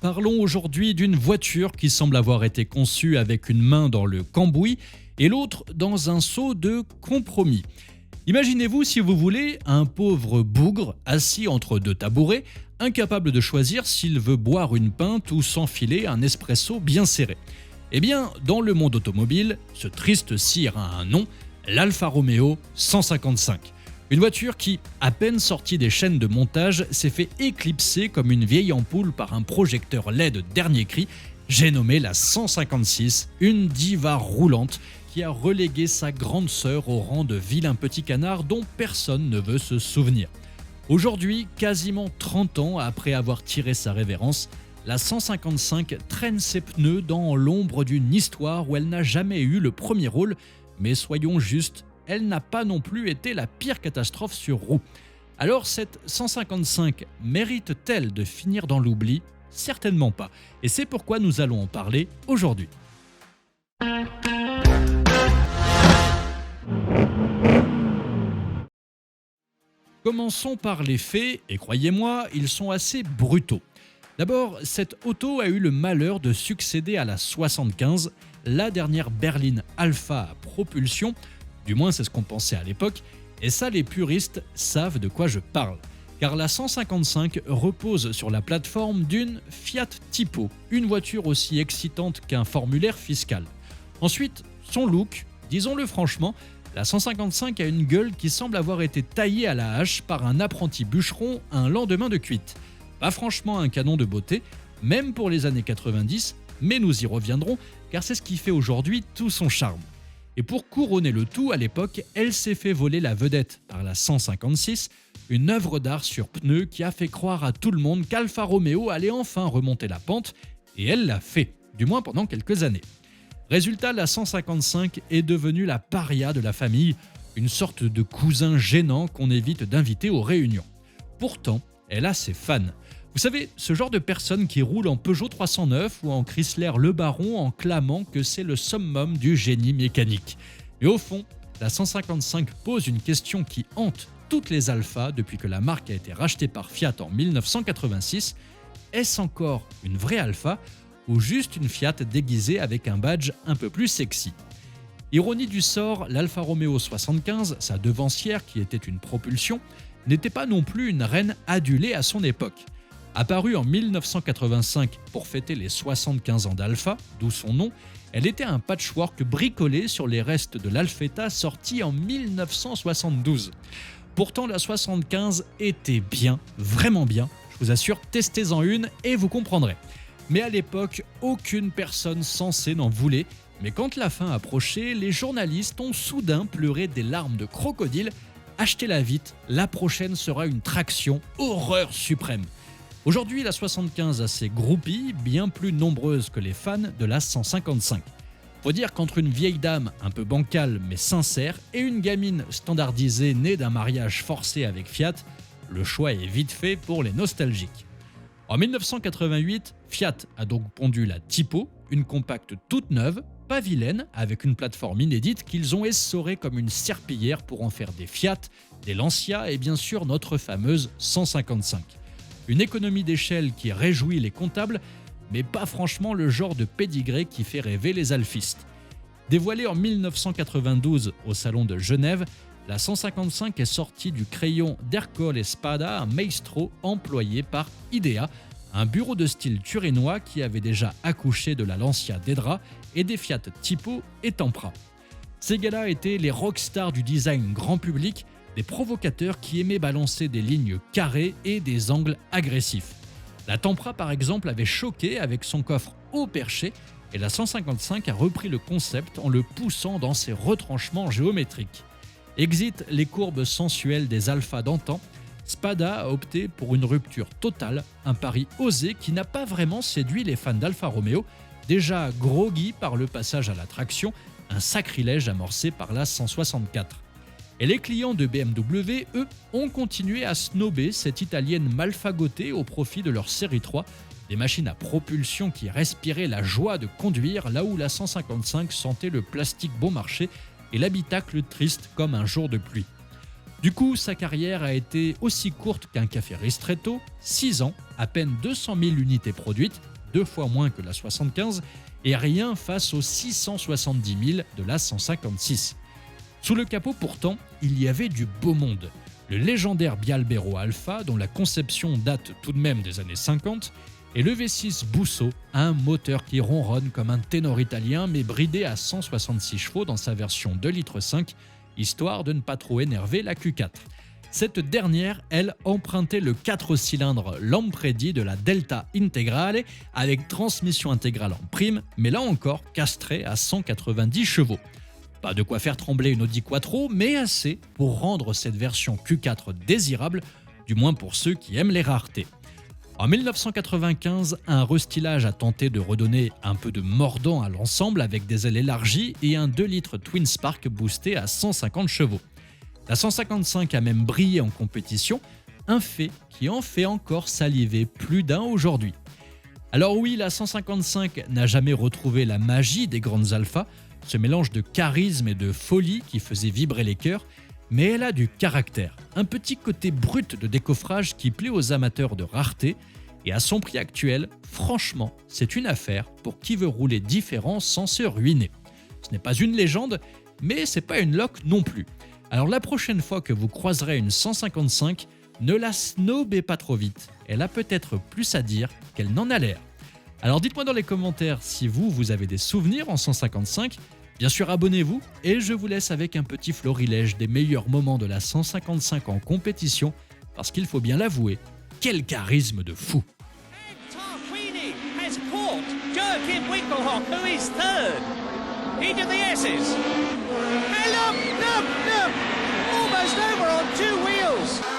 Parlons aujourd'hui d'une voiture qui semble avoir été conçue avec une main dans le cambouis et l'autre dans un seau de compromis. Imaginez-vous, si vous voulez, un pauvre bougre assis entre deux tabourets, incapable de choisir s'il veut boire une pinte ou s'enfiler un espresso bien serré. Eh bien, dans le monde automobile, ce triste cire a un nom, l'Alfa Romeo 155. Une voiture qui, à peine sortie des chaînes de montage, s'est fait éclipser comme une vieille ampoule par un projecteur LED dernier cri. J'ai nommé la 156, une diva roulante qui a relégué sa grande sœur au rang de vilain petit canard dont personne ne veut se souvenir. Aujourd'hui, quasiment 30 ans après avoir tiré sa révérence, la 155 traîne ses pneus dans l'ombre d'une histoire où elle n'a jamais eu le premier rôle, mais soyons justes, elle n'a pas non plus été la pire catastrophe sur roue. Alors cette 155 mérite-t-elle de finir dans l'oubli ? Certainement pas. Et c'est pourquoi nous allons en parler aujourd'hui. Commençons par les faits, et croyez-moi, ils sont assez brutaux. D'abord, cette auto a eu le malheur de succéder à la 75, la dernière berline Alfa à propulsion, du moins c'est ce qu'on pensait à l'époque, et ça les puristes savent de quoi je parle. Car la 155 repose sur la plateforme d'une Fiat Tipo, une voiture aussi excitante qu'un formulaire fiscal. Ensuite, son look, disons-le franchement, la 155 a une gueule qui semble avoir été taillée à la hache par un apprenti bûcheron un lendemain de cuite. Pas franchement un canon de beauté, même pour les années 90, mais nous y reviendrons car c'est ce qui fait aujourd'hui tout son charme. Et pour couronner le tout, à l'époque, elle s'est fait voler la vedette par la 156, une œuvre d'art sur pneus qui a fait croire à tout le monde qu'Alfa Romeo allait enfin remonter la pente, et elle l'a fait, du moins pendant quelques années. Résultat, la 155 est devenue la paria de la famille, une sorte de cousin gênant qu'on évite d'inviter aux réunions. Pourtant, elle a ses fans. Vous savez, ce genre de personnes qui roulent en Peugeot 309 ou en Chrysler Le Baron en clamant que c'est le summum du génie mécanique. Mais au fond, la 155 pose une question qui hante toutes les Alphas depuis que la marque a été rachetée par Fiat en 1986. Est-ce encore une vraie Alpha ou juste une Fiat déguisée avec un badge un peu plus sexy ? Ironie du sort, l'Alfa Romeo 75, sa devancière qui était une propulsion, n'était pas non plus une reine adulée à son époque. Apparue en 1985 pour fêter les 75 ans d'Alfa, d'où son nom, elle était un patchwork bricolé sur les restes de l'Alfetta sorti en 1972. Pourtant, la 75 était bien, vraiment bien. Je vous assure, testez-en une et vous comprendrez. Mais à l'époque, aucune personne censée n'en voulait. Mais quand la fin approchait, les journalistes ont soudain pleuré des larmes de crocodile. Achetez-la vite, la prochaine sera une traction, horreur suprême. Aujourd'hui, la 75 a ses groupies, bien plus nombreuses que les fans de la 155. Faut dire qu'entre une vieille dame un peu bancale mais sincère et une gamine standardisée née d'un mariage forcé avec Fiat, le choix est vite fait pour les nostalgiques. En 1988, Fiat a donc pondu la Tipo, une compacte toute neuve, pas vilaine, avec une plateforme inédite qu'ils ont essorée comme une serpillière pour en faire des Fiat, des Lancia et bien sûr notre fameuse 155. Une économie d'échelle qui réjouit les comptables, mais pas franchement le genre de pédigré qui fait rêver les alfistes. Dévoilée en 1992 au salon de Genève, la 155 est sortie du crayon d'Ercole et Spada, un maestro employé par Idea, un bureau de style turinois qui avait déjà accouché de la Lancia Dedra et des Fiat Tipo et Tempra. Ces gars-là étaient les rockstars du design grand public, des provocateurs qui aimaient balancer des lignes carrées et des angles agressifs. La Tempra par exemple avait choqué avec son coffre haut perché et la 155 a repris le concept en le poussant dans ses retranchements géométriques. Exit les courbes sensuelles des Alphas d'antan, Spada a opté pour une rupture totale, un pari osé qui n'a pas vraiment séduit les fans d'Alfa Romeo, déjà groggy par le passage à la traction, un sacrilège amorcé par la 164. Et les clients de BMW, eux, ont continué à snober cette italienne mal fagotée au profit de leur série 3, des machines à propulsion qui respiraient la joie de conduire là où la 155 sentait le plastique bon marché et l'habitacle triste comme un jour de pluie. Du coup, sa carrière a été aussi courte qu'un café ristretto, 6 ans, à peine 200 000 unités produites, 2 fois moins que la 75 et rien face aux 670 000 de la 156. Sous le capot pourtant, il y avait du beau monde. Le légendaire Bialbero Alpha, dont la conception date tout de même des années 50, et le V6 Busso, un moteur qui ronronne comme un ténor italien mais bridé à 166 chevaux dans sa version 2,5 litres, histoire de ne pas trop énerver la Q4. Cette dernière, elle, empruntait le 4 cylindres Lampredi de la Delta Integrale avec transmission intégrale en prime, mais là encore castrée à 190 chevaux. Pas de quoi faire trembler une Audi Quattro, mais assez pour rendre cette version Q4 désirable, du moins pour ceux qui aiment les raretés. En 1995, un restylage a tenté de redonner un peu de mordant à l'ensemble avec des ailes élargies et un 2 litres Twin Spark boosté à 150 chevaux. La 155 a même brillé en compétition, un fait qui en fait encore saliver plus d'un aujourd'hui. Alors oui, la 155 n'a jamais retrouvé la magie des grandes alphas, ce mélange de charisme et de folie qui faisait vibrer les cœurs, mais elle a du caractère, un petit côté brut de décoffrage qui plaît aux amateurs de rareté, et à son prix actuel, franchement, c'est une affaire pour qui veut rouler différent sans se ruiner. Ce n'est pas une légende, mais c'est pas une loque non plus. Alors la prochaine fois que vous croiserez une 155, ne la snobez pas trop vite, elle a peut-être plus à dire qu'elle n'en a l'air. Alors dites-moi dans les commentaires si vous avez des souvenirs en 155. Bien sûr, abonnez-vous et je vous laisse avec un petit florilège des meilleurs moments de la 155 en compétition parce qu'il faut bien l'avouer, quel charisme de fou! Tarquini has caught Joachim Winkelhock, who is third. Into the S's. And look! Almost over on 2 wheels.